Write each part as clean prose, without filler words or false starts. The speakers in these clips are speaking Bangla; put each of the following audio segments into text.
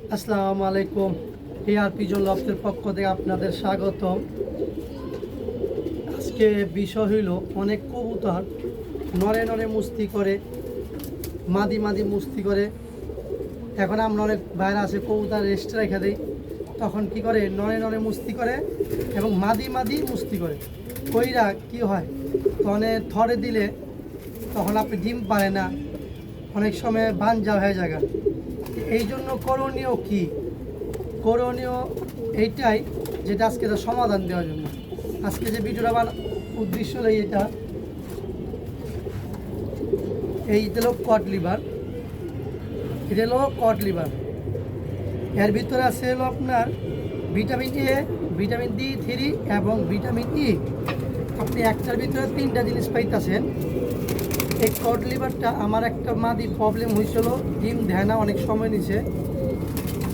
আসসালামু আলাইকুম। এআর পিজন লফটের পক্ষ থেকে আপনাদের স্বাগতম। আজকে বিষয় হইল অনেক কবুতর নরে নরে মুস্তি করে, মাদি মাদি মুস্তি করে। এখন আমরা অনেক বাইরে আছে কবুতর রেস্ট রেখে দিই, তখন কি করে নরে নরে মুস্তি করে এবং মাদি মাদি মুস্তি করে। কইরা কি হয়, তখন থরে দিলে তখন আপনি ডিম পারে না, অনেক সময় বানজা হয়ে যায়। এই জন্য করণীয় কি? করণীয় এইটাই, যেটা আজকে তার সমাধান দেওয়ার জন্য আজকে যে ভিডিওটা উদ্দেশ্য হলো এটা, এই হলো কড লিভার। এটা হলো কড লিভার। এর ভিতরে আছে হলো আপনার ভিটামিন এ, ভিটামিন D3 এবং ভিটামিন ই। আপনি একটার ভিতরে 3টা জিনিস পাইতেছেন। এই কড লিভারটা আমার একটা মাদি প্রবলেম হয়েছিল, ডিম দেয় না, অনেক সময় নিছে।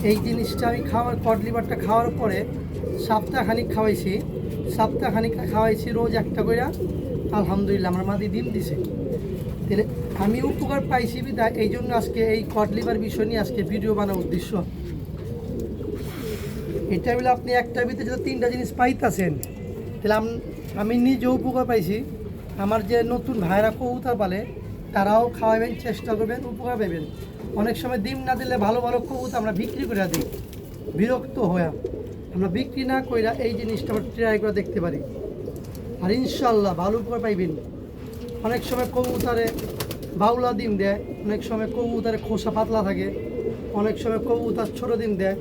এই জিনিসটা আমি কড লিভারটা খাওয়ার পরে সপ্তাহখানিক খাওয়াইছি রোজ একটা করে। আলহামদুলিল্লাহ আমার মাদি ডিম দিছে। তাহলে আমি উপকার পাইছি বিদায় এই জন্য আজকে এই কড লিভার বিষয় নিয়ে আজকে ভিডিও বানানোর উদ্দেশ্য এটা হলো, আপনি একটার ভিতরে যদি 3টা জিনিস পাইতেছেন, তাহলে আমি নিজেও উপকার পাইছি। আমার যে নতুন ভাইরা কবুতর পালে তারাও খাওয়াবেন, চেষ্টা করবেন, উপকার পাবেন। অনেক সময় ডিম না দিলে ভালো ভালো কবুতর আমরা বিক্রি করে দিই, বিরক্ত হয়ে আমরা বিক্রি না কইরা এই জিনিসটা আমরা ট্রাই করে দেখতে পারি, আর ইনশাল্লাহ ভালো উপকার পাইবেন। অনেক সময় কবুতরে বাউলা ডিম দেয়, অনেক সময় কবুতরে খোসা পাতলা থাকে, অনেক সময় কবুতর ছোটো ডিম দেয়,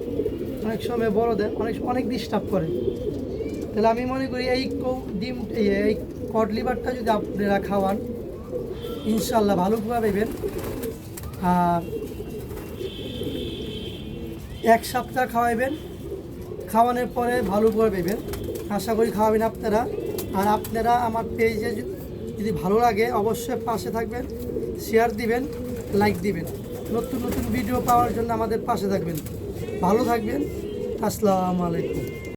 অনেক সময় বড় দেয়, অনেক ডিস্টার্ব করে। তাহলে আমি মনে করি এই এই কড লিভারটা যদি আপনারা খাওয়ান, ইনশাল্লাহ ভালো উপকার পাইবেন। আর 1 সপ্তাহ খাওয়াইবেন, খাওয়ানোর পরে ভালো উপকার পাইবেন। আশা করি খাওয়াবেন আপনারা। আর আপনারা আমার পেজে যদি ভালো লাগে অবশ্যই পাশে থাকবেন, শেয়ার দিবেন, লাইক দিবেন। নতুন নতুন ভিডিও পাওয়ার জন্য আমাদের পাশে থাকবেন। ভালো থাকবেন। আসসালামু আলাইকুম।